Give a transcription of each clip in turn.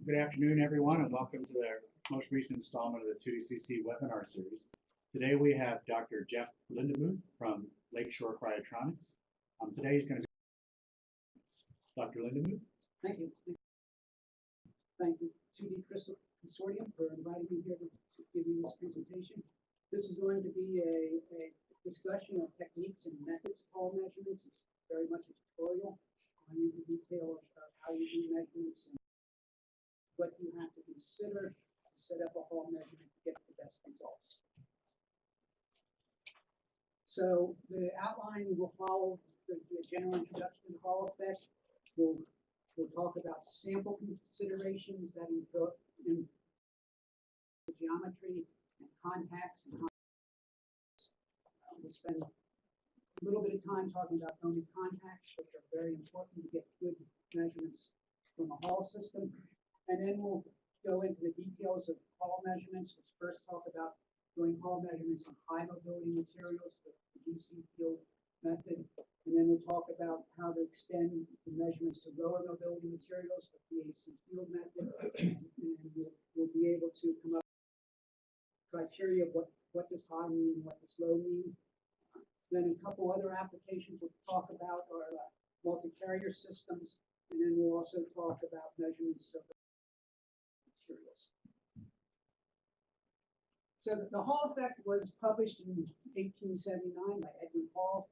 Good afternoon, everyone, and welcome to the most recent installment of the 2DCC webinar series. Today we have Dr. Jeff Lindemuth from Lakeshore Cryotronics. Today he's going to be Dr. Lindemuth. Thank you. Thank you, 2D Consortium, for inviting me here to give you this presentation. This is going to be a discussion of techniques and methods of Hall measurements. It's very much a tutorial going into detail of how you do measurements and what you have to consider to set up a Hall measurement to get the best results. So the outline will follow the general introduction to Hall effect. We'll talk about sample considerations that involve in geometry and contacts. And we'll spend a little bit of time talking about only contacts, which are very important to get good measurements from a Hall system. And then we'll go into the details of Hall measurements. Let's first talk about doing Hall measurements on high mobility materials, the DC field method. And then we'll talk about how to extend the measurements to lower mobility materials with the AC field method. And we'll be able to come up with criteria of what does high mean and what does low mean. Then a couple other applications we'll talk about are multi-carrier systems. And then we'll also talk about measurements of materials. So the Hall effect was published in 1879 by Edwin Hall.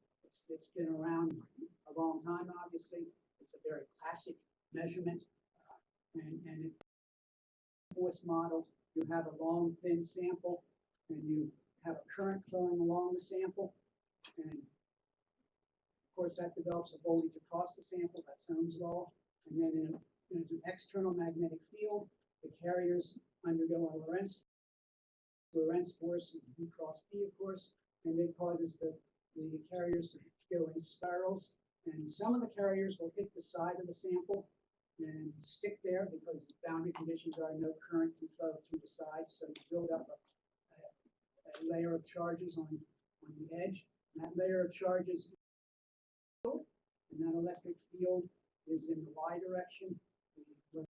It's been around a long time, obviously. It's a very classic measurement. And in the force model, you have a long, thin sample, and you have a current flowing along the sample. And of course, that develops a voltage across the sample. That's Ohm's law. And then in an external magnetic field, the carriers undergo a Lorentz force is V cross P, of course, and it causes the carriers to go in spirals. And some of the carriers will hit the side of the sample and stick there because the boundary conditions are no current can flow through the sides. So you build up a layer of charges on the edge. And that layer of charges, and that electric field is in the Y direction. The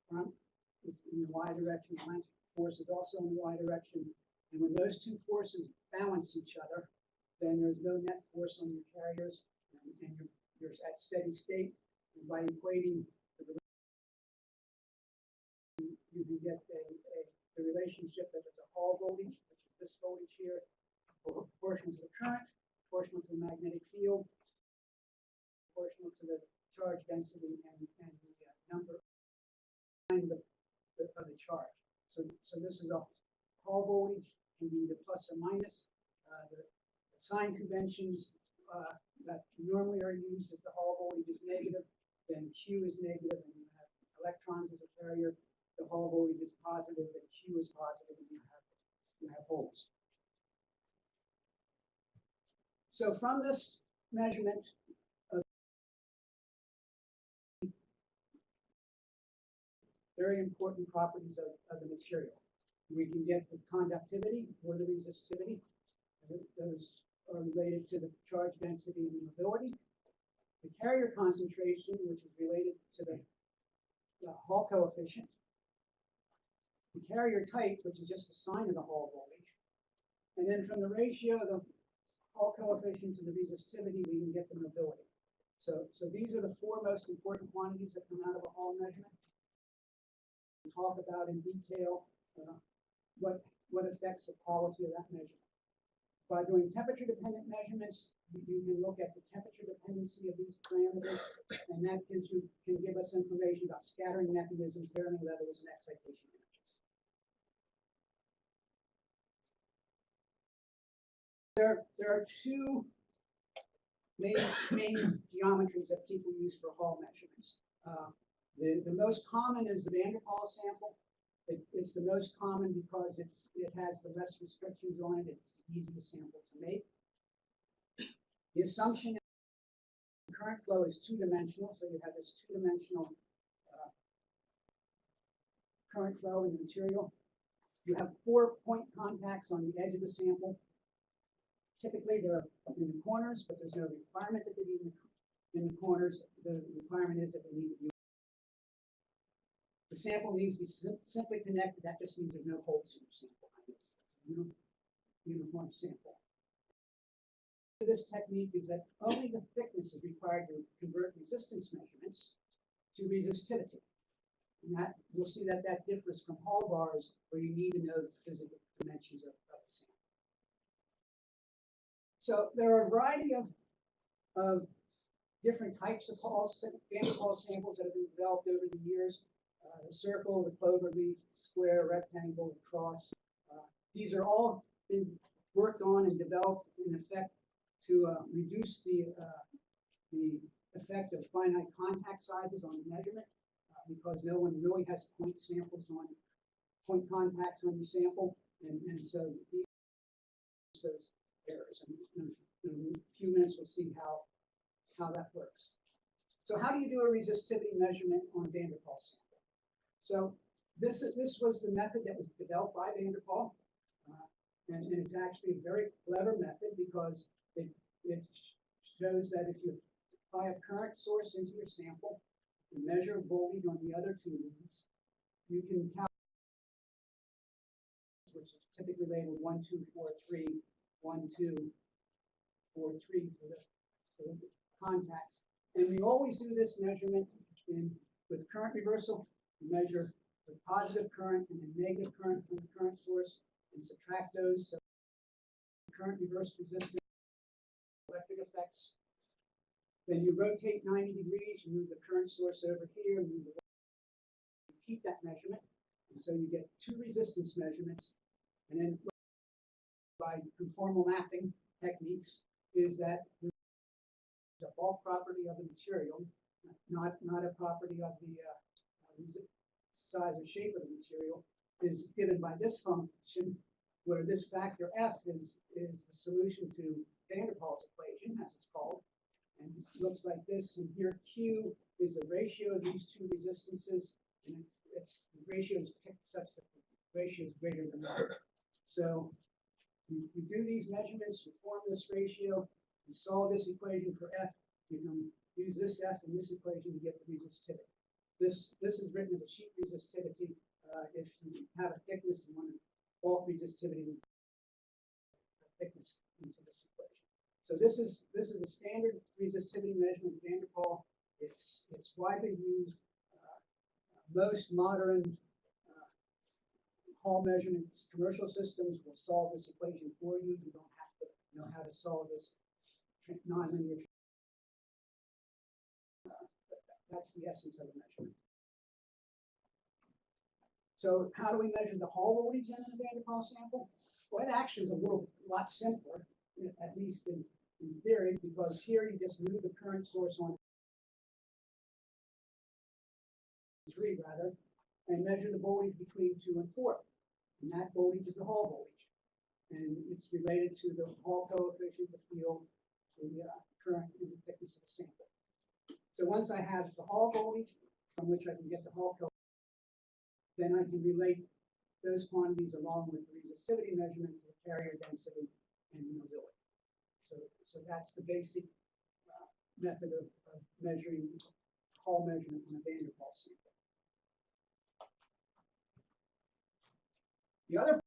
front is in the Y direction. The length force is also in the Y direction. And when those two forces balance each other, then there's no net force on your carriers, and you're at steady state. And by equating you can get the relationship that is a Hall voltage, which is this voltage here, proportional to the current, proportional to the magnetic field, proportional to the charge density, and the number of the charge. So this is a Hall voltage, can be either plus or minus. The sign conventions that normally are used as the Hall voltage is negative, then Q is negative, and you have electrons as a carrier. The Hall voltage is positive, and Q is positive, and you have holes. So from this measurement of very important properties of the material, we can get the conductivity or the resistivity. Those are related to the charge density and the mobility. The carrier concentration, which is related to the Hall coefficient. The carrier type, which is just the sign of the Hall voltage. And then from the ratio of the Hall coefficient to the resistivity, we can get the mobility. So these are the four most important quantities that come out of a Hall measurement. We'll talk about in detail what affects the quality of that measurement. By doing temperature-dependent measurements, you can look at the temperature dependency of these parameters, and that can give us information about scattering mechanisms, varying levels, and excitation energies. There are two main geometries that people use for Hall measurements. The most common is the Van der Waals sample. It's the most common because it has the less restrictions on it. It's the easiest sample to make. The assumption is the current flow is two-dimensional, so you have this two-dimensional current flow in the material. You have 4 point contacts on the edge of the sample. Typically, they're in the corners, but there's no requirement that they be in the corners. The requirement is that they need to be The sample needs to be simply connected. That just means there's no holes in your sample. It's a uniform sample. This technique is that only the thickness is required to convert resistance measurements to resistivity. And that we'll see that that differs from Hall bars, where you need to know the physical dimensions of the sample. So there are a variety of different types of Van der Waals samples that have been developed over the years. The circle, the clover leaf, square, rectangle, the cross. These are all been worked on and developed in effect to reduce the effect of finite contact sizes on the measurement, because no one really has point contacts on your sample, and so those errors. And in a few minutes we'll see how that works. So how do you do a resistivity measurement on a Van der Waals sample? So this was the method that was developed by Van der Waals, and it's actually a very clever method, because it shows that if you apply a current source into your sample and measure voltage on the other two leads, you can calculate, which is typically labeled 1243, 1243 for the contacts. And we always do this measurement with current reversal. We measure the positive current and the negative current from the current source and subtract those. So current reverse resistance, electric effects. Then you rotate 90 degrees, you move the current source over here, repeat that measurement. And so you get two resistance measurements. And then by conformal mapping techniques is that the bulk property of the material, not a property of the size or shape of the material, is given by this function, where this factor F is the solution to Van der Waals equation, as it's called. And it looks like this. And here Q is the ratio of these two resistances, and the ratio is picked such that the ratio is greater than 1. So you do these measurements, you form this ratio, you solve this equation for F, you can use this F in this equation to get the resistivity. This is written as a sheet resistivity. If you have a thickness, you want a bulk resistivity thickness into this equation. So this is a standard resistivity measurement of Van der Waals. It's widely used. Most modern Hall measurements, commercial systems will solve this equation for you. You don't have to know how to solve this nonlinear. That's the essence of the measurement. So how do we measure the Hall voltage in a Van der Waals sample? Well, it actually is a lot simpler, at least in theory, because here you just move the current source on 3 rather, and measure the voltage between 2 and 4. And that voltage is the Hall voltage. And it's related to the Hall coefficient, the field, the current, and the thickness of the sample. So once I have the Hall voltage, from which I can get the Hall coefficient, then I can relate those quantities along with the resistivity measurement to the carrier density and the mobility. So that's the basic method of measuring Hall measurement on a Van der Waals sample. The other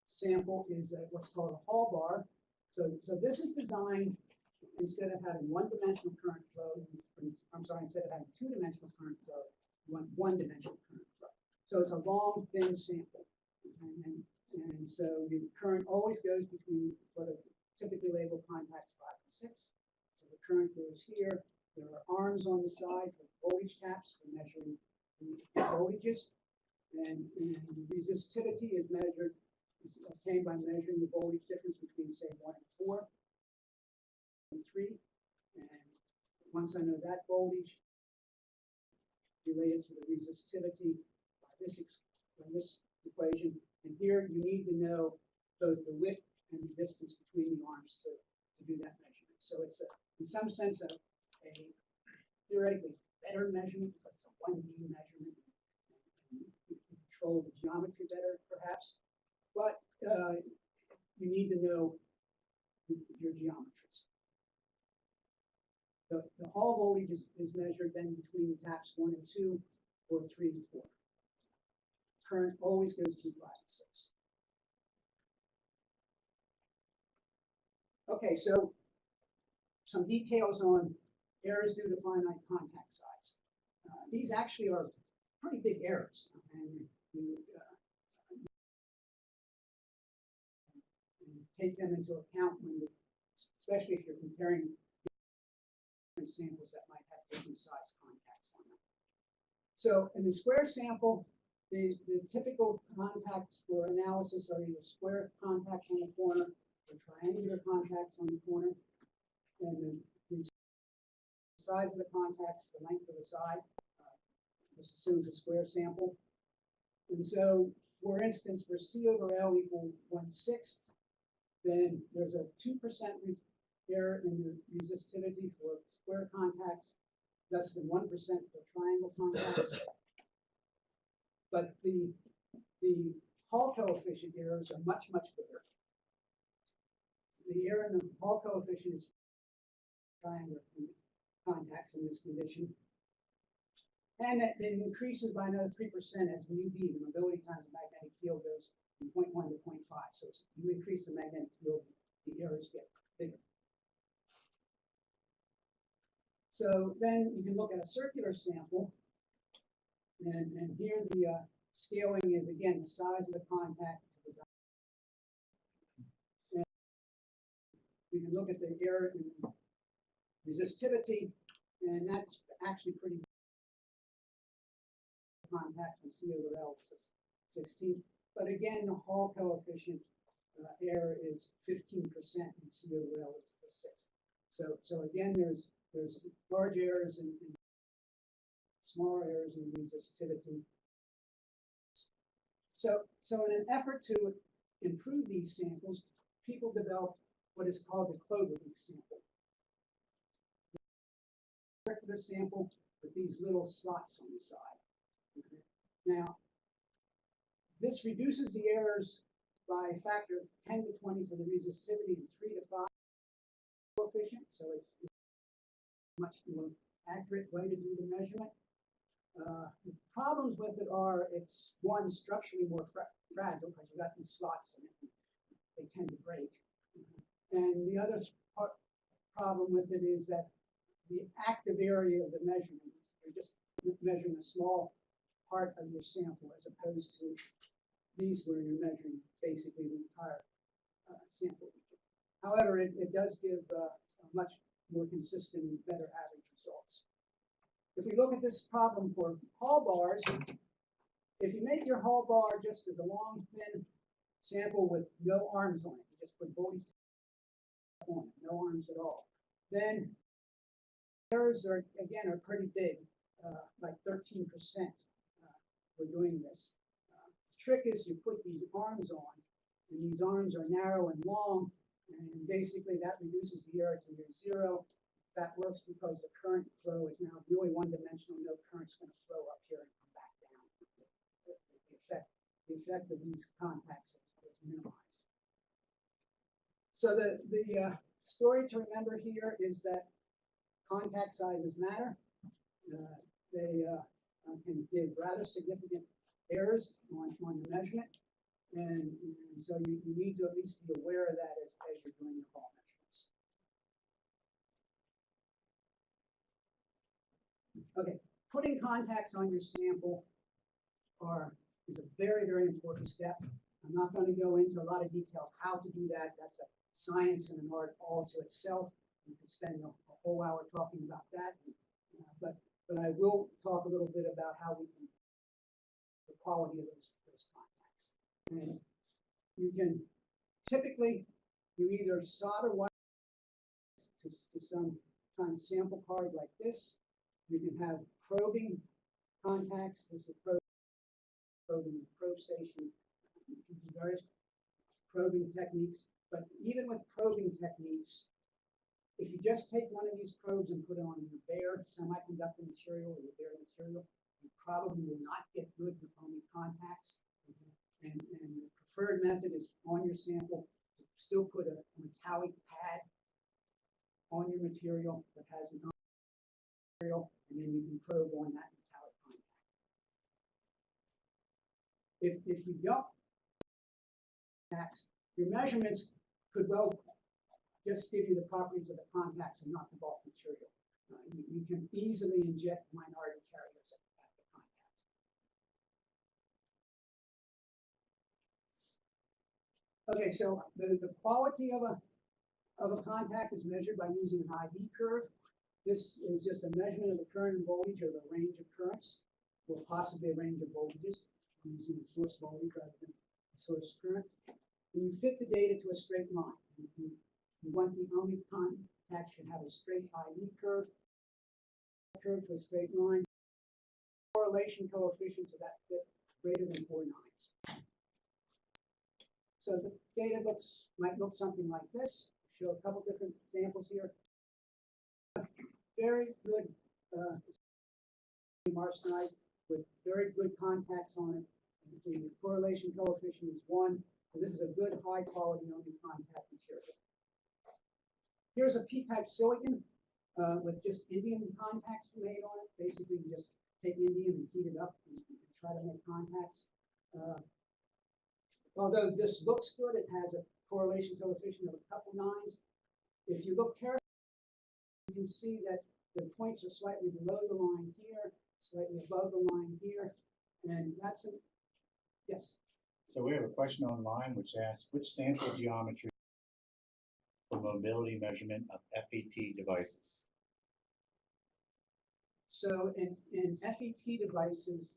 sample is what's called a Hall bar. So this is designed, instead of having one-dimensional current flow, instead of having two-dimensional current flow, one-dimensional current flow. So it's a long, thin sample. And so the current always goes between what are typically labeled contacts 5 and 6. So the current goes here. There are arms on the side with voltage taps for measuring the voltages. And the resistivity is obtained by measuring the voltage difference between, say, 1 and 4 and 3. And once I know that voltage related to the resistivity by this equation, and here you need to know both the width and the distance between the arms to do that measurement. So it's in some sense a theoretically better measurement, because it's a 1D measurement. You control the geometry better, perhaps, but you need to know your geometries. The Hall voltage is measured then between taps 1 and 2, or 3 to 4. Current always goes through 5 and 6. Okay, so some details on errors due to finite contact size. These actually are pretty big errors, and you take them into account when you, especially if you're comparing different samples that might have different size contacts on them. So in the square sample, the typical contacts for analysis are either square contacts on the corner or triangular contacts on the corner. And the size of the contacts, the length of the side, this assumes a square sample. And so, for instance, for C over L equal 1/6, then there's a 2% error in the resistivity for square contacts, less than 1% for triangle contacts. But the Hall coefficient errors are much, much bigger. The error in the Hall coefficient is triangular contacts in this condition. And it increases by another 3% as mu b, the mobility times the magnetic field, goes from 0.1 to 0.5. So you increase the magnetic field, the errors get bigger. So then you can look at a circular sample. And here the scaling is, again, the size of the contact to the diameter. You can look at the error in resistivity, and that's actually pretty contact with C over L 16. But again, the Hall coefficient error is 15%, and C over L is the 6th. So again, there's large errors and smaller errors in resistivity. So in an effort to improve these samples, people developed what is called the cloverleaf sample. A circular sample with these little slots on the side. Okay. Now, this reduces the errors by a factor of 10 to 20 for the resistivity and 3 to 5 coefficient. So it's a much more accurate way to do the measurement. The problems with it are it's one, structurally more fragile because you've got these slots in it. They tend to break. And the other problem with it is that the active area of the measurement, you're just measuring a small part of your sample as opposed to these where you're measuring basically the entire sample. However, it does give a much more consistent and better average results. If we look at this problem for Hall bars, if you make your Hall bar just as a long, thin sample with no arms on it, you just put bodies on it, no arms at all, then errors are pretty big, like 13% for doing this. The trick is you put these arms on, and these arms are narrow and long, and basically that reduces the error to near zero. That works because the current flow is now really one-dimensional. No current's going to flow up here and come back down. The effect of these contacts is minimized. So the story to remember here is that contact sizes matter. They can give rather significant errors on the measurement, and so you need to at least be aware of that as you're doing your Hall measurements. Okay, putting contacts on your sample is a very, very important step. I'm not going to go into a lot of detail how to do that. That's a science and an art all to itself. We could spend a whole hour talking about that. But I will talk a little bit about how we can the quality of those contacts. And you can typically you either solder one to some kind of sample card like this. You can have probing contacts. This is probing probe station. Various probing techniques. But even with probing techniques, if you just take one of these probes and put it on your bare semiconductor material or your bare material, you probably will not get good Napoleon contacts. And the preferred method is on your sample to still put a metallic pad on your material that has an material, and then you can probe on that metallic contact. If you don't contacts, your measurements could well just give you the properties of the contacts and not the bulk material. You can easily inject minority carriers at the contact. Okay, so the quality of a contact is measured by using an IV curve. This is just a measurement of the current and voltage or the range of currents, or possibly a range of voltages, using the source voltage rather than the source current. And you fit the data to a straight line. You want the only contact should have a straight IV curve to a straight line. Correlation coefficients of that fit greater than 4 nines. So the data might look something like this. Show a couple different examples here. Very good arsenide with very good contacts on it. The correlation coefficient is 1. So this is a good high quality only contact material. Here's a P-type silicon with just indium contacts made on it. Basically, you just take indium and heat it up and try to make contacts. Although this looks good, it has a correlation coefficient of a couple nines. If you look carefully, you can see that the points are slightly below the line here, slightly above the line here, and that's a, yes? So we have a question online which asks, which sample geometry for mobility measurement of FET devices? So in FET devices,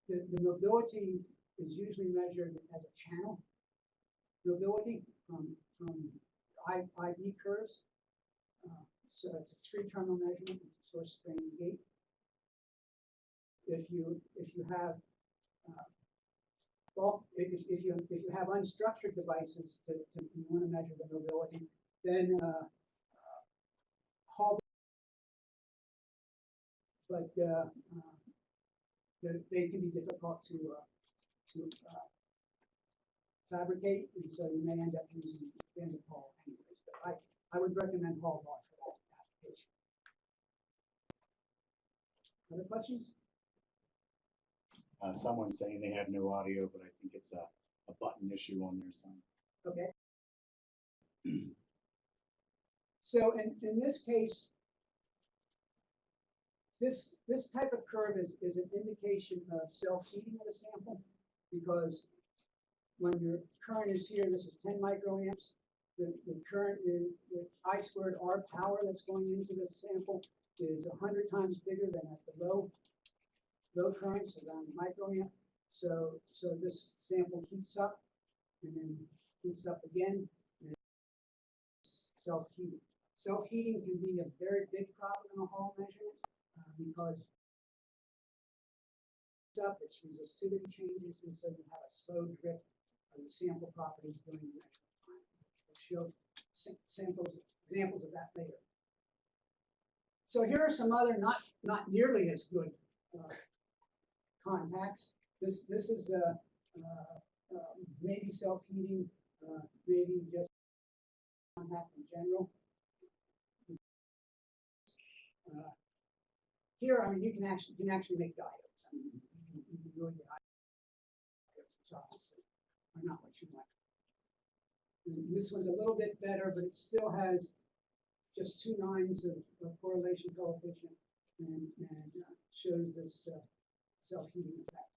the mobility is usually measured as a channel mobility from IV curves. So it's a 3-terminal measurement, source, drain, and gate. If you have if you have unstructured devices you want to measure the mobility, then Hall, but they can be difficult to fabricate, and so you may end up using Hall anyways. But I would recommend Hall bar for that application. Other questions? Someone's saying they have no audio, but I think it's a button issue on their side. Okay. So in this case, this type of curve is an indication of self-heating of the sample, because when your current is here, this is 10 microamps. The current is the I squared R power that's going into the sample is 100 times bigger than at the low currents around the microamp. So this sample heats up and then heats up again, and it's self-heating. Self-heating can be a very big problem in a Hall measurement because it's up, its resistivity changes, and so you have a slow drift of the sample properties during the measurement time. We'll show examples of that later. So here are some other not nearly as good contacts. This is maybe self-heating, maybe just contact in general. Here, I mean, you can actually make diodes. I mean, you can really get diodes, which obviously are not what you want. And this one's a little bit better, but it still has just 2 nines of correlation coefficient, and shows this self-heating effect.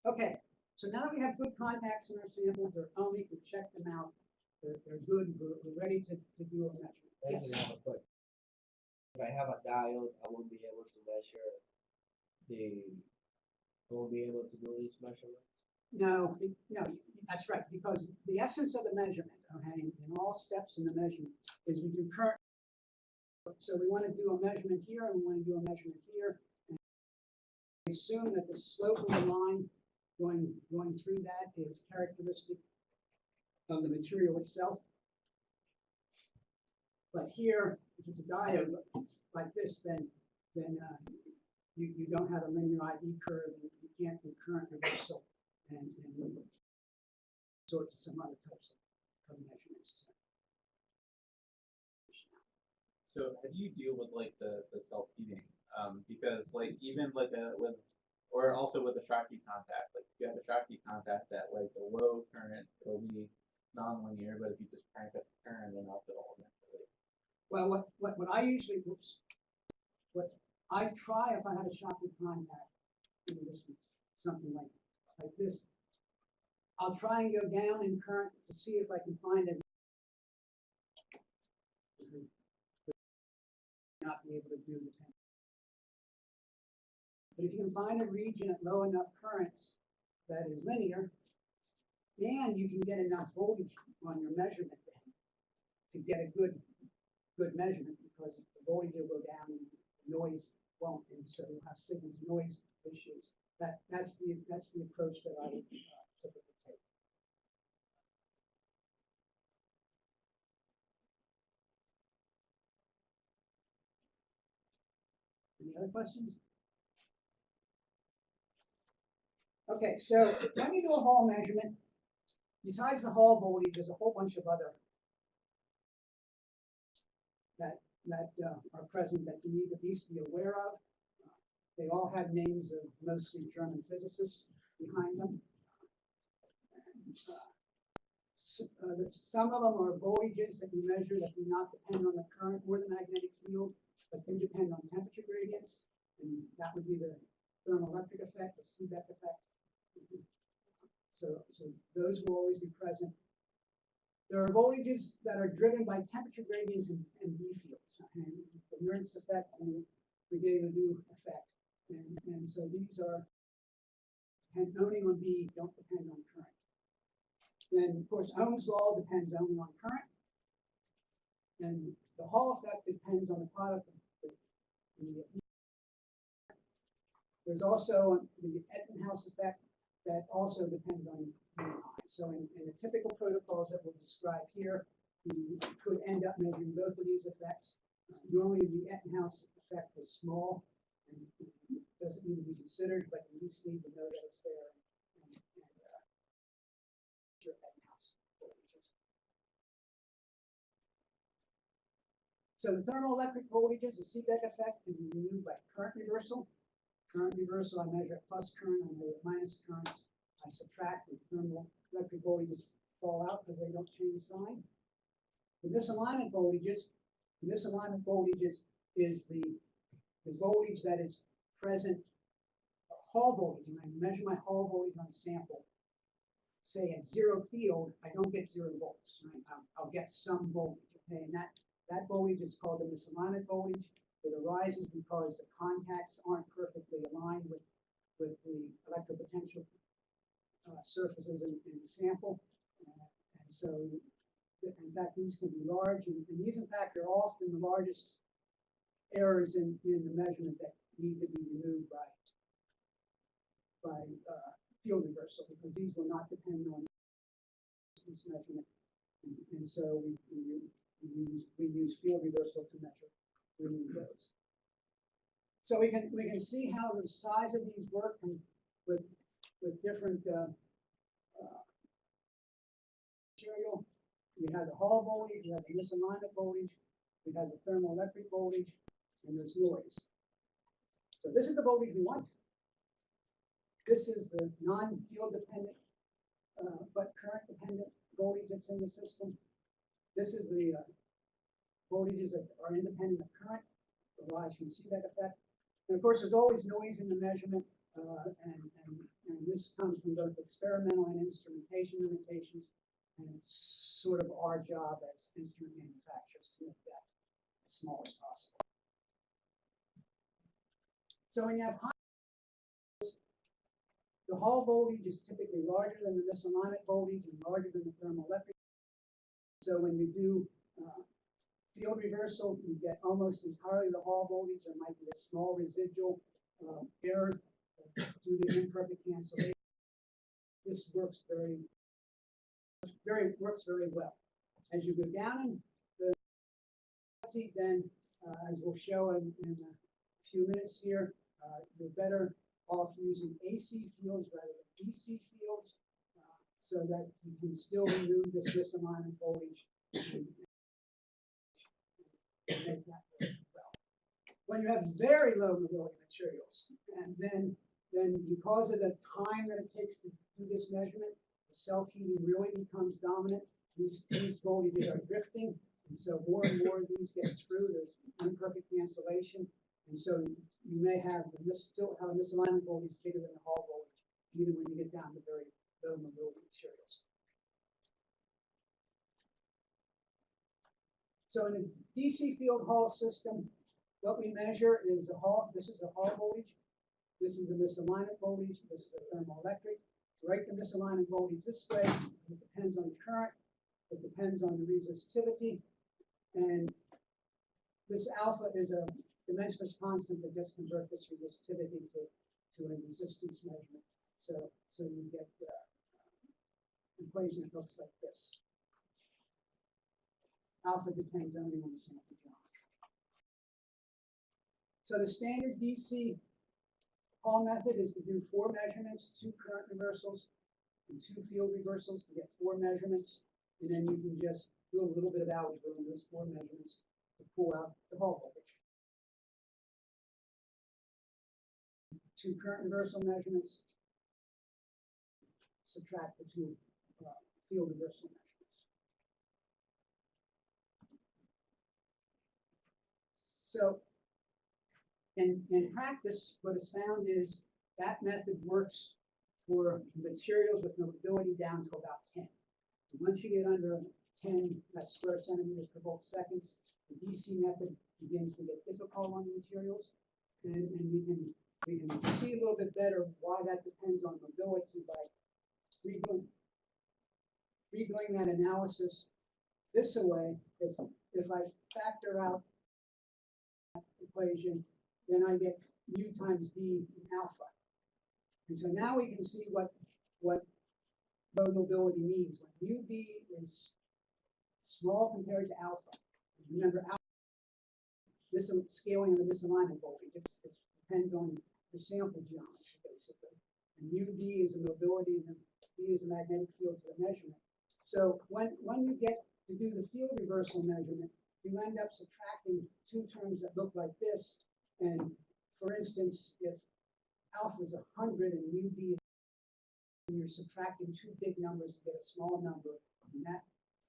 Okay, so now that we have good contacts in our samples, they're ohmic, we've checked them out, they're good, we're ready to do a measurement. Yes. If I have a diode, I won't be able to measure I won't be able to do these measurements. No, that's right, because the essence of the measurement, okay, in all steps in the measurement, is we do current. So we want to do a measurement here, and we want to do a measurement here, and we assume that the slope of the line going through that is characteristic of the material itself. But here, if it's a diode like this, then you don't have a linear IV curve, and you can't do current reversal and sort to some other types of measurements. So how do you deal with like the self-heating? because like even like or also with a Schottky contact, like if you have a Schottky contact at like a low current, it'll be non-linear, but if you just crank up the current, then up it'll eventually. Well, what I usually, what I try if I have a Schottky contact, this is something like this, I'll try and go down in current to see if I can find it. Not be able to do the 10. But if you can find a region at low enough currents that is linear, and you can get enough voltage on your measurement then to get a good measurement, because the voltage will go down and the noise won't, and so you'll have signal to noise issues. That's the approach that I would typically take. Any other questions? Okay, so when you do a Hall measurement, besides the Hall voltage, there's a whole bunch of other that are present that you need at least be aware of. They all have names of mostly German physicists behind them. Some of them are voltages that you measure that do not depend on the current or the magnetic field, but do depend on temperature gradients, and that would be the thermoelectric effect, the Seebeck effect. So those will always be present. There are voltages that are driven by temperature gradients and B fields, and the Nernst effect and the Gay-Ledoux effect. And so these are depending on B, don't depend on current. Then, of course, Ohm's law depends only on current. And the Hall effect depends on the product of there's also the Ebbinghaus effect that also depends on UNI. So in the typical protocols that we'll describe here, you could end up measuring both of these effects. Normally the Ebbinghaus effect is small and doesn't need to be considered, but you at least need to know that it's there. Your Ebbinghaus voltages. So the thermoelectric voltages, the Seebeck effect, can be removed by current reversal. Current reversal, I measure at plus current, I measure at minus currents. I subtract, the thermoelectric voltages fall out because they don't change sign. The misalignment voltages is the voltage that is present, Hall voltage. When I measure my Hall voltage on a sample, say at zero field, I don't get 0 volts, right? I'll get some voltage, okay? And that voltage is called the misalignment voltage. It arises because the contacts aren't perfectly aligned with the electropotential surfaces in the sample. And so, in fact, these can be large, and these, in fact, are often the largest errors in the measurement that need to be removed by field reversal, because these will not depend on this measurement. And so we use field reversal to remove those. So we can see how the size of these work with different material. We have the Hall voltage, we have the misalignment voltage, we have the thermoelectric voltage, and there's noise. So this is the voltage we want. This is the non-field dependent but current dependent voltage that's in the system. This is the voltages that are independent of current, arise from the Seebeck effect. And of course, there's always noise in the measurement, and this comes from both experimental and instrumentation limitations, and it's sort of our job as instrument manufacturers to make that as small as possible. So when you have high, the Hall voltage is typically larger than the misalignment voltage and larger than the thermoelectric. So when you do field reversal, you get almost entirely the Hall voltage. There might be a small residual error due to imperfect cancellation. This works very well. As you go down in the then, as we'll show in a few minutes here, you're better off using AC fields rather than DC fields, so that you can still remove this misalignment voltage and make that work well. when you have very low mobility materials, and then because of the time that it takes to do this measurement, the self-heating really becomes dominant. These voltages are drifting, and so more and more of these get through. There's imperfect cancellation, and so you may still have a misalignment voltage bigger than the Hall voltage, even when you get down to very low mobility materials. So in a DC field Hall system, what we measure is this is a Hall voltage, this is a misalignment voltage, this is a thermoelectric. Write the misalignment voltage this way. It depends on the current, it depends on the resistivity, and this alpha is a dimensionless constant that just converts this resistivity to a resistance measurement. So you get an equation that looks like this. Alpha depends only on the sample geometry. So the standard DC Hall method is to do 4 measurements, 2 current reversals, and 2 field reversals to get 4 measurements, and then you can just do a little bit of algebra in those 4 measurements to pull out the Hall voltage. 2 current reversal measurements, subtract the 2 field reversal measurements. So in practice, what is found is that method works for materials with mobility down to about 10. And once you get under 10 square centimeters per volt seconds, the DC method begins to get difficult on the materials, and we can see a little bit better why that depends on mobility by redoing that analysis this way. If I factor out that equation, then I get mu times d in alpha. And so now we can see what low mobility means. When UB is small compared to alpha. Remember, alpha, this scaling of the misalignment voltage, it depends on the sample geometry, basically. And UD is a mobility, and B is a magnetic field to the measurement. So when you get to do the field reversal measurement, you end up subtracting 2 terms that look like this. And for instance, if alpha is 100 and UB, you're subtracting 2 big numbers to get a small number, and that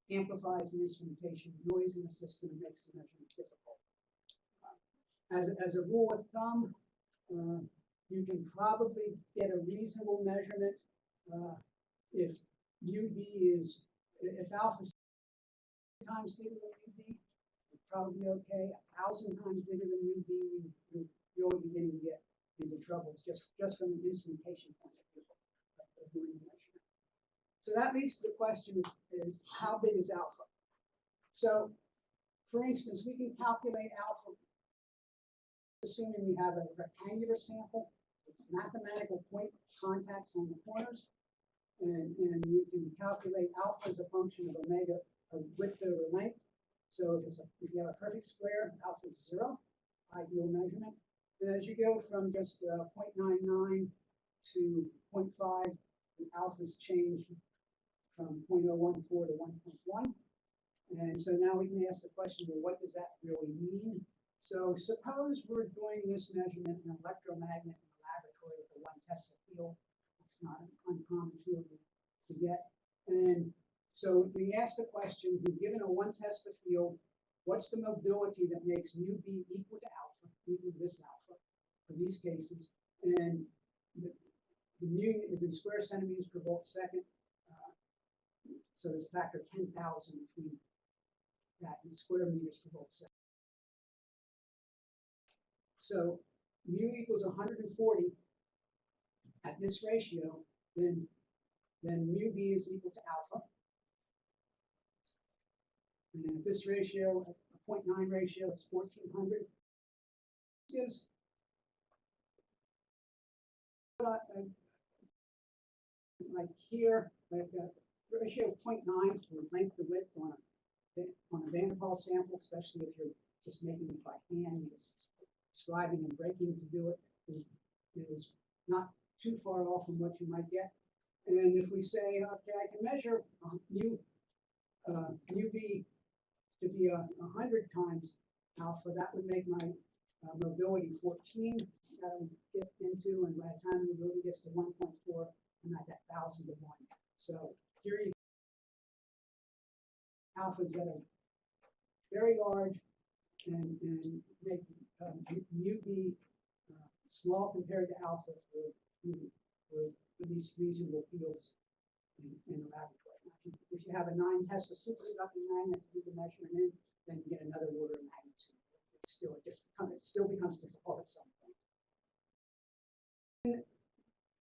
amplifies the instrumentation noise in the system and makes the measurement difficult. As a rule of thumb, you can probably get a reasonable measurement if alpha is times bigger than UB, it's probably okay. 1,000 times bigger than UB, you're only beginning to get into trouble just from an instrumentation point of view of doing the measurement. So that leads to the question is how big is alpha? So, for instance, we can calculate alpha assuming we have a rectangular sample with mathematical point contacts on the corners, and you can calculate alpha as a function of omega, of width over length. So if you have a perfect square, alpha is 0, ideal measurement. And as you go from just 0.99 to 0.5, the alphas change from 0.014 to 1.1. And so now we can ask the question, well, what does that really mean? So suppose we're doing this measurement in an electromagnet in the laboratory with a 1 Tesla field. It's not an uncommon field to get. And so we ask the question, we're given a 1 Tesla field, what's the mobility that makes mu b equal to alpha, equal to this alpha, for these cases? And the mu is in square centimeters per volt second. So there's a factor of 10,000 between that and square meters per volt second. So mu equals 140 at this ratio, then mu b is equal to alpha. And then at this ratio, a 0.9 ratio, it's 1400. Gives like here, like a ratio of 0.9 for length to width on a Van der Waals sample, especially if you're just making it by hand, just scribing and breaking to do it is not too far off from what you might get. And if we say, okay, I can measure mu b to be 100 times alpha, that would make my mobility 14 that'll get into, and by the time mobility gets to 1.4, I'm at that 1,000 to 1. So here you alphas that are very large and make mu be small compared to alpha for these reasonable fields in the laboratory. Now, if you have a 9 Tesla superconducting magnet to do the measurement in, then you get another order of magnitude. It still becomes difficult at some point. And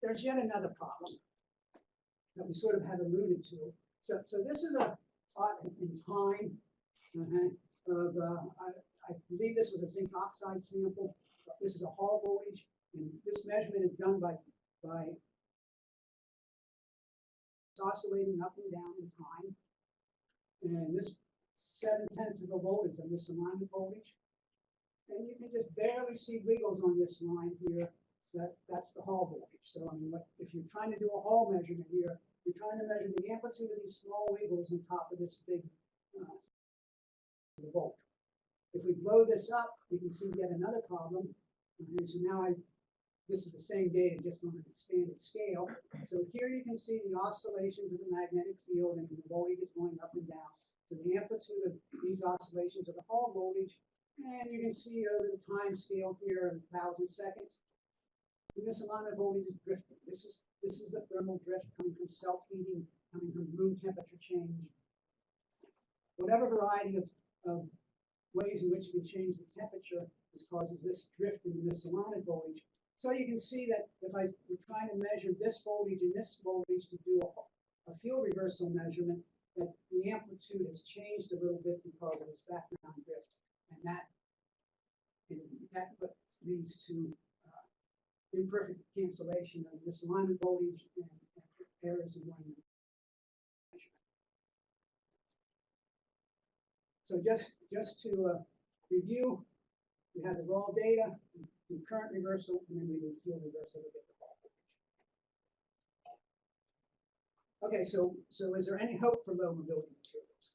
there's yet another problem that we sort of have alluded to. So this is a plot in time of, I believe this was a zinc oxide sample. This is a Hall voltage, and this measurement is done by oscillating up and down in time. And this 0.7 of a volt is a misalignment voltage. And you can just barely see wiggles on this line here. That's the Hall voltage. So I mean, if you're trying to do a Hall measurement here, you're trying to measure the amplitude of these small wiggles on top of this big volt. If we blow this up, we can see yet another problem. And so now this is the same data, just on an expanded scale. So here you can see the oscillations of the magnetic field, and the voltage is going up and down. So the amplitude of these oscillations are the Hall voltage, and you can see over the time scale here in 1,000 seconds. And this alignment voltage is drifting. This is the thermal drift coming from self-heating, coming from room temperature change. Whatever variety of ways in which you can change the temperature, this causes this drift in the misalignment voltage. So you can see that if we're trying to measure this voltage and this voltage to do a field reversal measurement, that the amplitude has changed a little bit because of this background drift, and that leads to imperfect cancellation of misalignment voltage and errors in alignment measurement. So just to review, we have the raw data, the current reversal, and then we do field reversal to get the Hall voltage. Okay, so is there any hope for low mobility materials?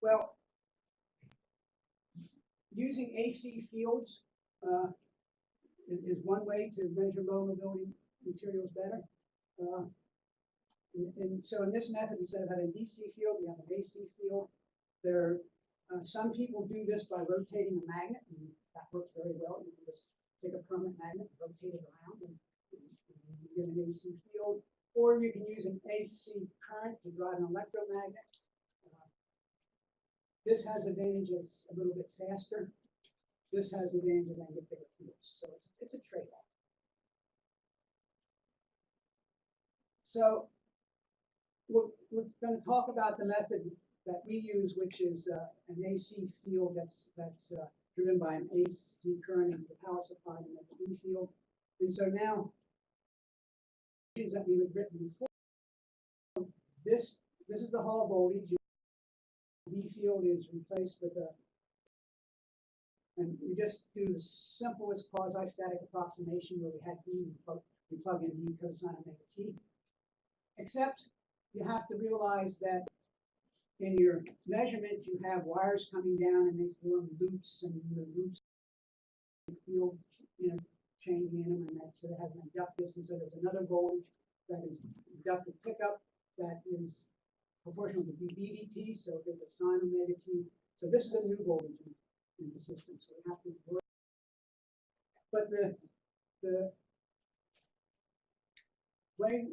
Well, using AC fields is one way to measure low mobility materials better. And so in this method, instead of having a DC field, we have an AC field. Some people do this by rotating a magnet, and that works very well. You can just take a permanent magnet, rotate it around, and you get an AC field. Or you can use an AC current to drive an electromagnet. This has advantages a little bit faster. This has advantages and get bigger fields. So it's a trade-off. So we're going to talk about the method that we use, which is an AC field that's driven by an AC current into the power supply and the E field. And so now, that we had written before, this is the Hall voltage. B field is replaced with and we just do the simplest quasi-static approximation where we had B, we plug in B cosine omega t. Except you have to realize that in your measurement you have wires coming down and they form loops, and the loops field changing in them, and so it has an inductance, and so there's another voltage that is inductive pickup that is proportional to dB dt, so there's a sine omega t. So this is a new voltage in the system, so we have to work. But the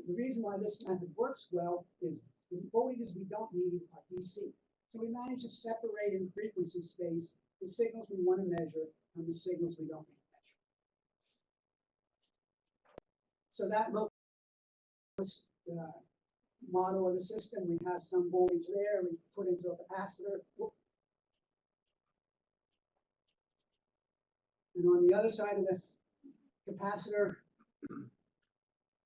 reason why this method works well is the voltages we don't need are DC. So we manage to separate in frequency space the signals we want to measure and the signals we don't need to measure. So that looks model of the system. We have some voltage there. We put into a capacitor. And on the other side of this capacitor,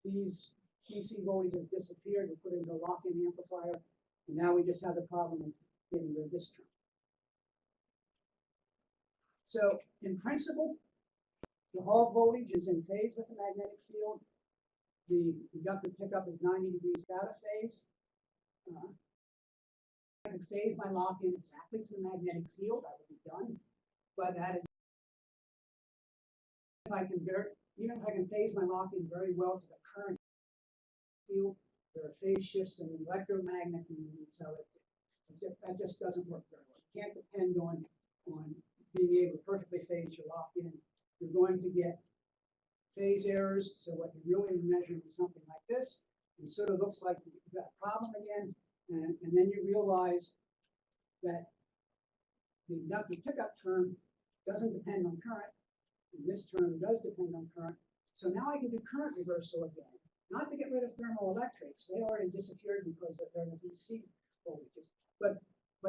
these DC voltages disappeared. We put into a lock-in amplifier, and now we just have the problem of getting rid of this term. So in principle, the Hall voltage is in phase with the magnetic field. The inductive pickup is 90 degrees out of phase. I could phase my lock-in exactly to the magnetic field. I would be done, but that is I can phase my lock-in very well to the current field, there are phase shifts in the electromagnet, and so that just doesn't work very well. You can't depend on being able to perfectly phase your lock-in. You're going to get phase errors. So what you're really measuring is something like this. It sort of looks like you've got a problem again, and then you realize that the inductive pickup term doesn't depend on current, and this term does depend on current. So now I can do current reversal again, not to get rid of thermoelectrics. They already disappeared because they're in the DC voltages, but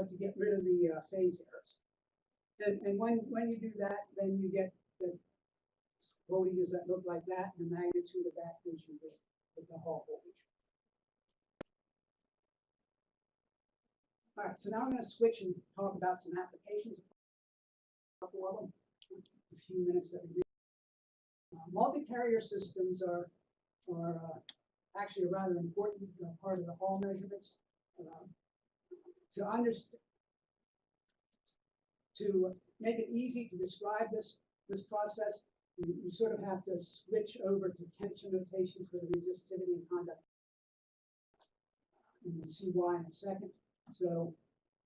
to get rid of the phase errors. And when you do that, then you get the voltages that look like that, and the magnitude of that gives you the Hall voltage. All right, so now I'm going to switch and talk about some applications. A couple of them, a few minutes that we do. Multi-carrier systems are actually a rather important part of the Hall measurements. To make it easy to describe this process, you sort of have to switch over to tensor notation for the resistivity and conductivity. And we'll see why in a second. So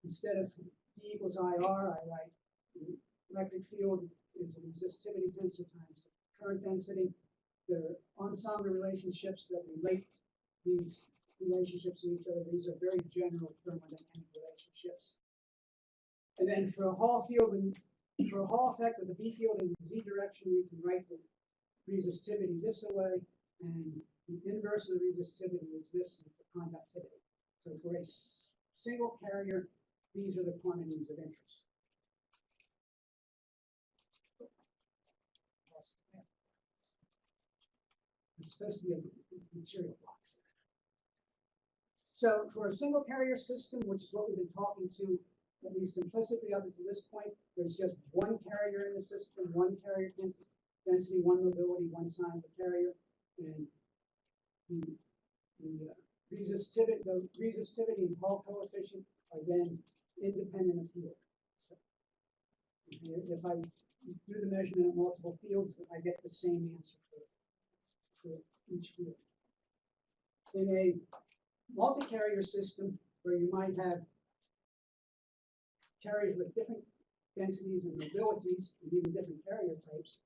instead of D equals IR, I write the electric field is a resistivity tensor times current density. There are ensemble relationships that relate these relationships to each other. These are very general thermodynamic relationships. And then for a Hall field and for a Hall effect with a B field in the Z direction, we can write the resistivity this way, and the inverse of the resistivity is this, is the conductivity. So for a single carrier, these are the quantities of interest. It's supposed to be a material box. So for a single carrier system, which is what we've been talking to, at least implicitly up to this point, there's just one carrier in the system, one carrier density, one mobility, one sign of the carrier, and the resistivity and Hall coefficient are then independent of field. So if I do the measurement of multiple fields, I get the same answer for each field. In a multi-carrier system where you might have carriers with different densities and mobilities, and even different carrier types,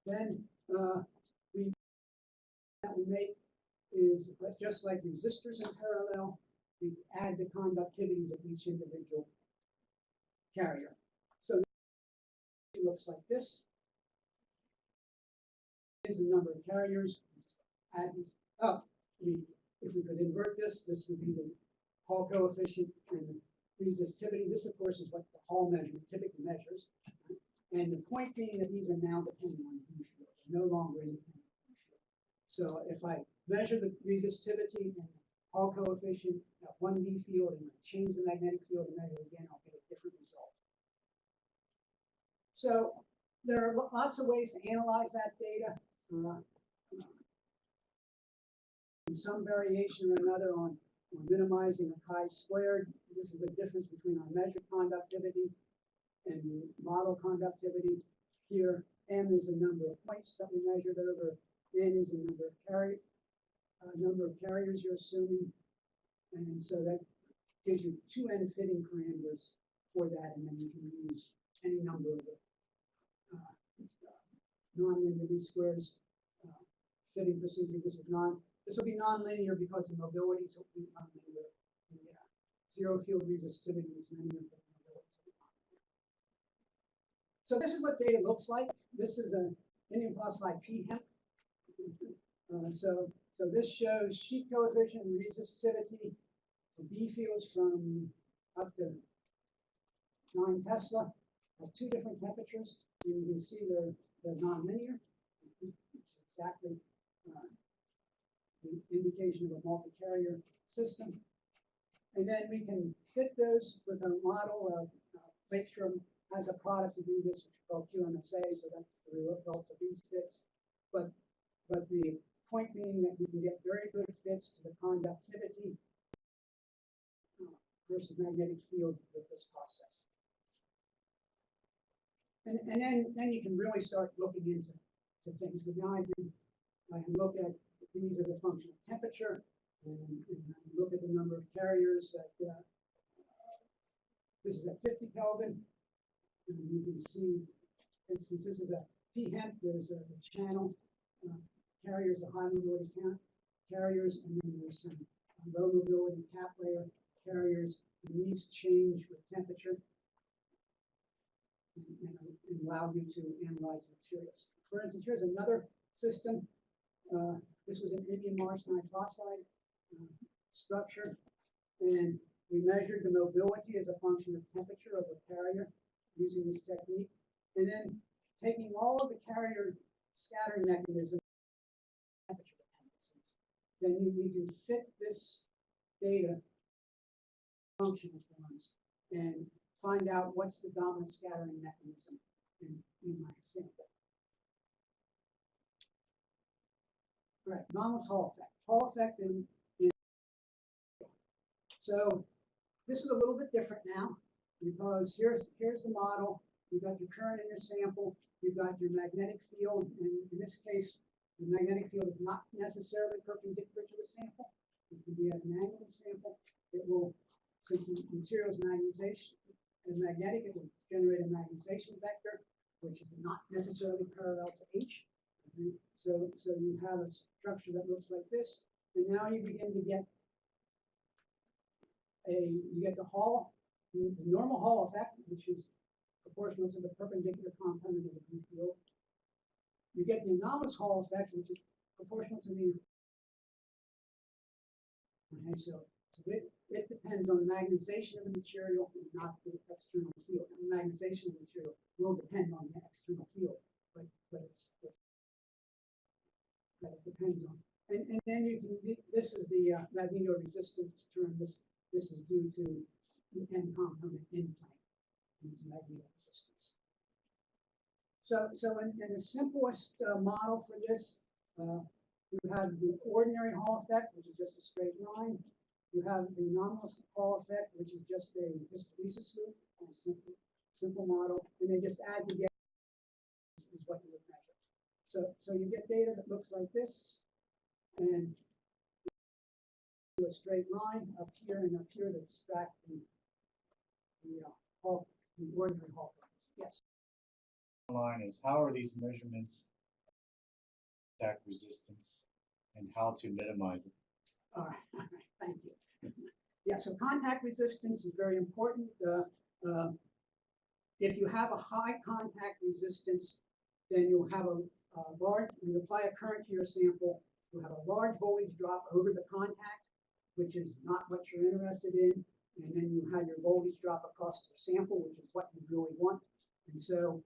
then that we make is just like resistors in parallel, we add the conductivities of each individual carrier. So it looks like this. Is the number of carriers. Add these up. If we could invert this, this would be the Hall coefficient and the resistivity. This, of course, is what the Hall measurement typically measures. And the point being that these are now dependent on B field, no longer independent of B field. So if I measure the resistivity and Hall coefficient at one B field and I change the magnetic field and measure it again, I'll get a different result. So there are lots of ways to analyze that data. Some variation or another on minimizing a chi-squared. This is the difference between our measured conductivity and the model conductivity. Here, M is the number of points that we measured over. N is the number of carriers you're assuming. And so that gives you two N fitting parameters for that, and then you can use any number of non-linear least squares fitting procedure. This will be non-linear because the mobility will be non-linear. Zero field resistivity is linear, but mobility will be non-linear. So this is what data looks like. This is an indium phosphide p-hemp. So this shows sheet coefficient and resistivity for B fields from up to 9 Tesla at two different temperatures. And you can see they're non-linear, which is exactly the indication of a multi-carrier system. And then we can fit those with a model of make sure has a product to do this, which is called QMSA, so that's the results of these fits. But the point being that we can get very good fits to the conductivity versus magnetic field with this process. then you can really start looking into things. But now I can look at these as a function of temperature, and look at the number of carriers that, this is at 50 Kelvin, and you can see, for instance, this is a p-hemp, there's a channel, carriers, a high mobility carriers, and then there's some low mobility cap layer carriers, and these change with temperature, and allow you to analyze materials. For instance, here's another system. This was an indium arsenide phosphide structure, and we measured the mobility as a function of temperature of the carrier using this technique, and then taking all of the carrier scattering mechanisms, temperature dependencies, then we can fit this data functional forms and find out what's the dominant scattering mechanism in my sample. Right, anomalous Hall effect. Hall effect so this is a little bit different now, because here's the model. You've got your current in your sample, you've got your magnetic field, and in this case, the magnetic field is not necessarily perpendicular to the sample. It can be at an angle of the sample. It will, since the material is magnetic, it will generate a magnetization vector, which is not necessarily parallel to H. Okay? So you have a structure that looks like this, and now you begin to get the Hall, the normal Hall effect, which is proportional to the perpendicular component of the blue field. You get the anomalous Hall effect, which is proportional to the. Okay, so it depends on the magnetization of the material and not the external field. And the magnetization of the material will depend on the external field, but that it depends on. And then you can, this is the magnetoresistance term. This is due to the N component in plane, and it's magnetoresistance. So in the simplest model for this, you have the ordinary Hall effect, which is just a straight line. You have the anomalous Hall effect, which is just a hysteresis loop, a simple model, and they just add together is what you would measure. So you get data that looks like this, and a straight line up here and up here to extract the ordinary Hall. Yes. Line is, how are these measurements contact resistance and how to minimize it? All right, thank you. Yeah, so contact resistance is very important. If you have a high contact resistance, then you'll have a large, when you apply a current to your sample, you'll have a large voltage drop over the contact, which is not what you're interested in. And then you have your voltage drop across the sample, which is what you really want. And so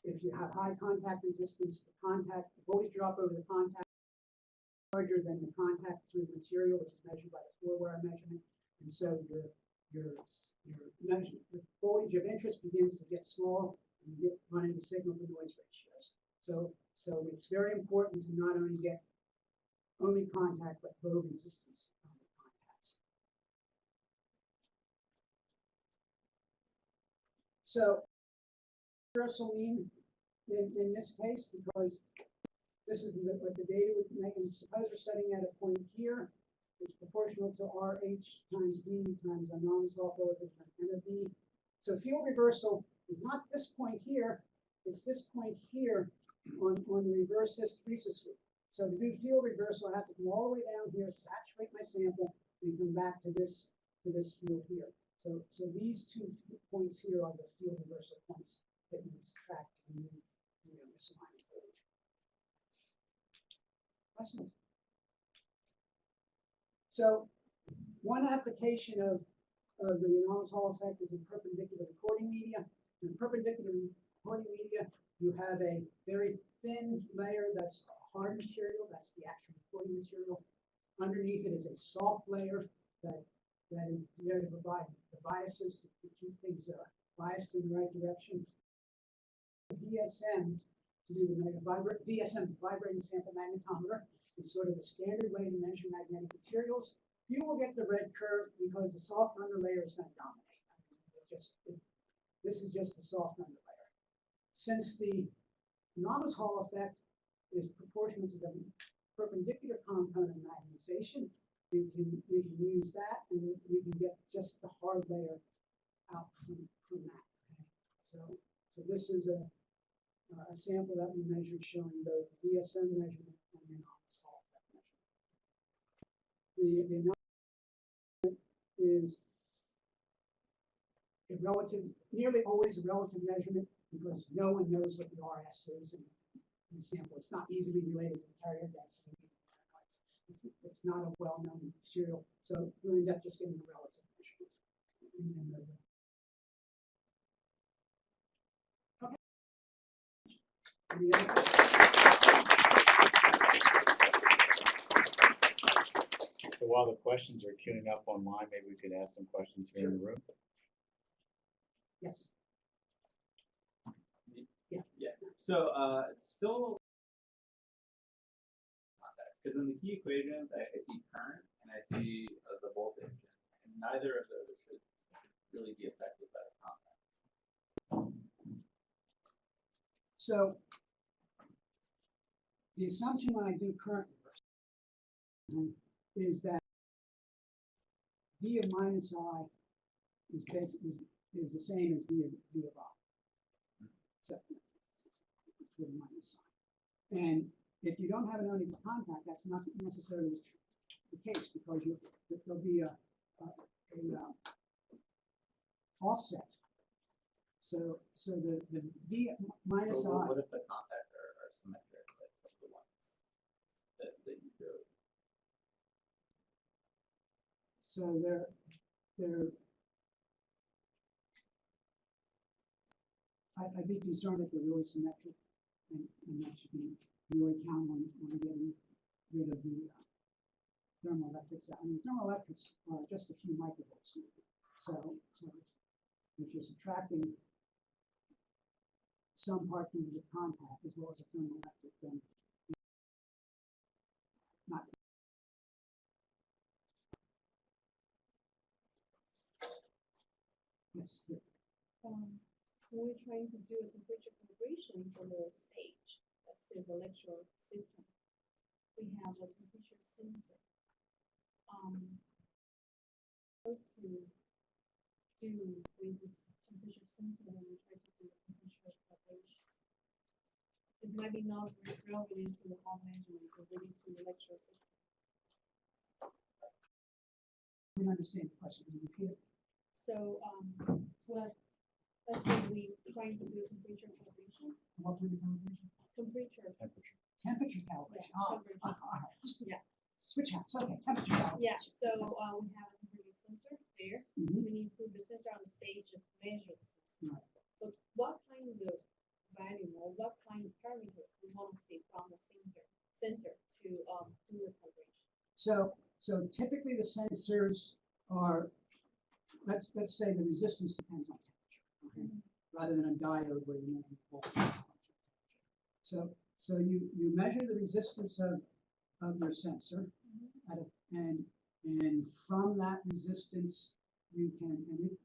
if you have high contact resistance, the voltage drop over the contact is larger than the contact through the material, which is measured by the floor-wear measurement. And so your measurement, the voltage of interest begins to get small, and you run into signal-to-noise ratios. So it's very important to not only get only contact, but low resistance on the contacts. So universal mean in this case, because this is what the data would make, and suppose we're setting at a point here, it's proportional to RH times B times a non-Hall coefficient N of B. So field reversal is not this point here, it's this point here on the reverse hysteresis loop. So to do field reversal, I have to come all the way down here, saturate my sample, and come back to this field here. So these 2 points here are the field reversal points that you subtract and misalignment voltage. Questions? So one application of the Anomalous Hall effect is in perpendicular recording media. In perpendicular recording media, you have a very thin layer that's hard material, that's the actual recording material. Underneath it is a soft layer that is there to provide the biases to keep things biased in the right direction. VSM to do the VSM, vibrating sample magnetometer, is sort of the standard way to measure magnetic materials. You will get the red curve because the soft underlayer is going to dominate. This is just the soft underlayer. since the Anomalous Hall effect is proportional to the perpendicular component of magnetization, we can use that, and we can get just the hard layer out from that. Okay? So this is a sample that we measured showing both the VSM measurement and the Anomalous Hall effect measurement. The anomalous is a relative, nearly always a relative measurement, because no one knows what the RS is in the sample. It's not easily related to the carrier density. It's not a well-known material, so you end up just getting a relative measurement. Okay. Any other questions? So while the questions are queuing up online, maybe we could ask some questions here in the room. Yes. Yeah. So it's still contacts, because in the key equations I see current and I see the voltage, and neither of those should really be affected by the contact. So the assumption when I do current reversal is that V of minus I is basically is the same as V of I. So V of minus I. And if you don't have an unequal contact, that's not necessarily the case, because there'll be a offset. So the V minus So I. what if the contacts are symmetric, like some of the ones that you showed? So they're I'd be concerned if they're really symmetric, and that should be really count on getting rid of the thermoelectrics. I mean, thermoelectrics are just a few microvolts. So if you're subtracting some part of the contact as well as a thermoelectric, then not. Yes. When we're trying to do a temperature calibration for the stage, let's say the lecture system, we have a temperature sensor. Supposed to do with this temperature sensor when we try to do a temperature calibration. This might be not relevant to the hall measurement, but really to the lecture system. I didn't understand the question. Can you repeat it? So, let's say we trying to do temperature calibration. What were the calibration? Temperature. Temperature calibration. Yeah, Temperature. Yeah. Switch hats. Okay, temperature calibration. Yeah, so we have a temperature sensor there. Mhm. We need to put the sensor on the stage and measure the sensor. Right. But what kind of value or what kind of parameters we want to see from the sensor to do the calibration? So typically the sensors are, let's say the resistance depends on temperature, okay? Rather than a diode where you measure voltage temperature. So you measure the resistance of your sensor, and from that resistance you can,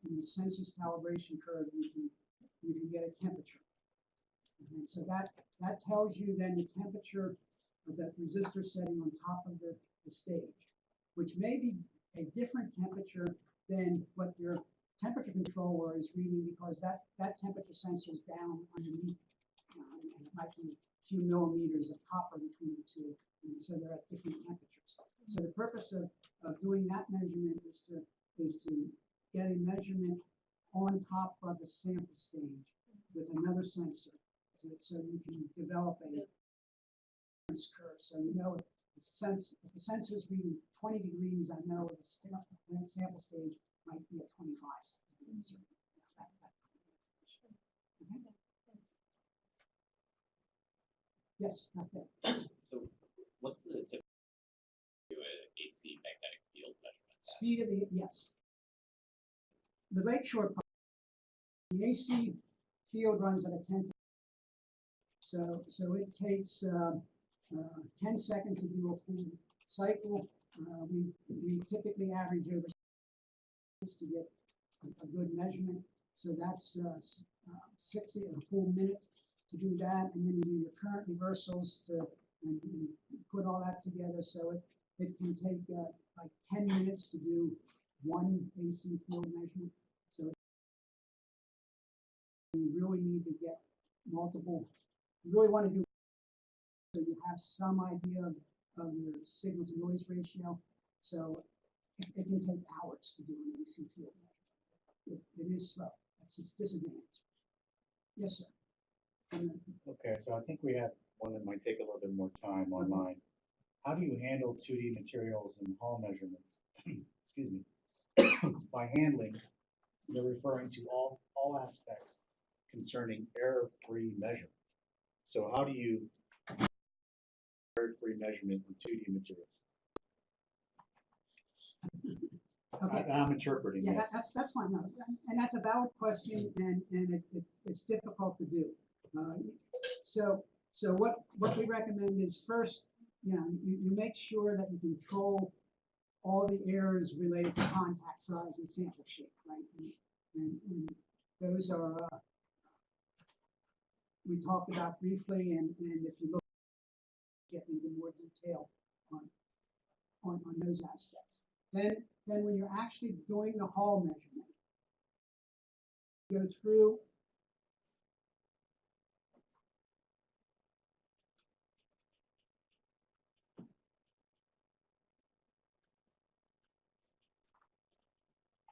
in the sensor's calibration curve, you can get a temperature. And so that tells you then the temperature of that resistor setting on top of the stage, which may be a different temperature than what your temperature controller is reading, because that temperature sensor is down underneath, and it might be a few millimeters of copper between the two, and so they're at different temperatures. So the purpose of doing that measurement is to get a measurement on top of the sample stage with another sensor, so you can develop a difference curve. So you know if the sensor is reading 20 degrees, I know the sample stage might be at 25 degrees. Okay. Yes, okay. So what's the tip to an AC magnetic field measurement? Speed of the, yes. The Lakeshore, the AC field runs at a 10. So it takes 10 seconds to do a full cycle. We typically average over to get a good measurement. So that's 60 a full minute. to do that, and then you do your current reversals and put all that together, so it can take like 10 minutes to do one AC field measurement. So you really need to get multiple, you really want to do, so you have some idea of your signal to noise ratio. So it can take hours to do an AC field measurement. It is slow. That's its disadvantage. Yes, sir. Okay, so I think we have one that might take a little bit more time online. How do you handle 2D materials and Hall measurements? Excuse me. By handling, they're referring to all aspects concerning error-free measurement. So how do you error-free measurement in 2D materials? Okay. I'm interpreting Yeah, this. that's fine. No, and that's a valid question, and it's difficult to do. So what we recommend is first, you make sure that you control all the errors related to contact size and sample shape, right? And those are we talked about briefly, and if you look, get into more detail on those aspects. Then when you're actually doing the Hall measurement, go through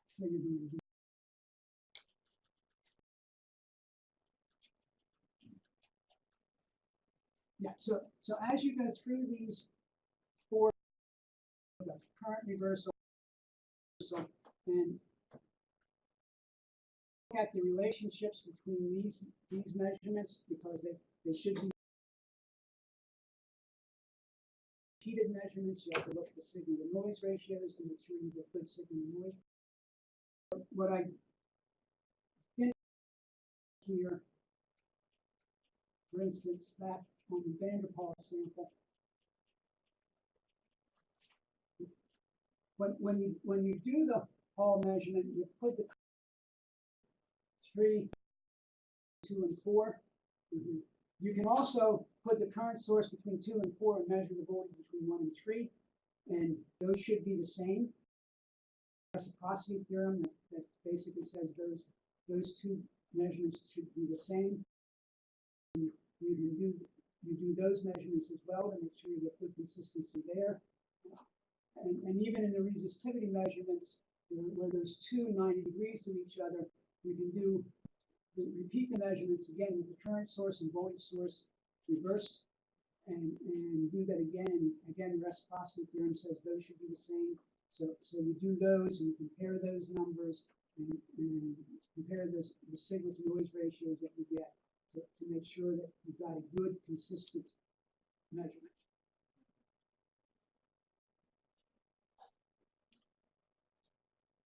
so you're going to do so as you go through these four, the current reversal, and look at the relationships between these measurements, because they should be repeated measurements. You have to look at the signal to noise ratios to make sure you get good signal to noise. What I did here, for instance, back on the Vanderpool sample, when you do the Hall measurement, you put the 3, 2, and 4. You can also put the current source between 2 and 4 and measure the voltage between 1 and 3, and those should be the same. Reciprocity theorem that basically says those two measurements should be the same. You do those measurements as well to make sure you get good consistency there. And even in the resistivity measurements, where there's 90 degrees to each other, we can repeat the measurements again with the current source and voltage source reversed, and do that again. Again, the reciprocity theorem says those should be the same. So you do those and you compare those numbers and compare the signal to noise ratios that you get to make sure that you've got a good, consistent measurement.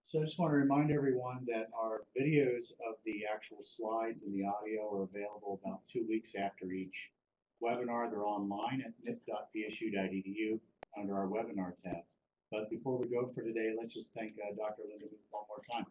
So I just want to remind everyone that our videos of the actual slides and the audio are available about 2 weeks after each webinar. They're online at mip.psu.edu under our webinar tab. But before we go for today, let's just thank Dr. Linda Booth one more time.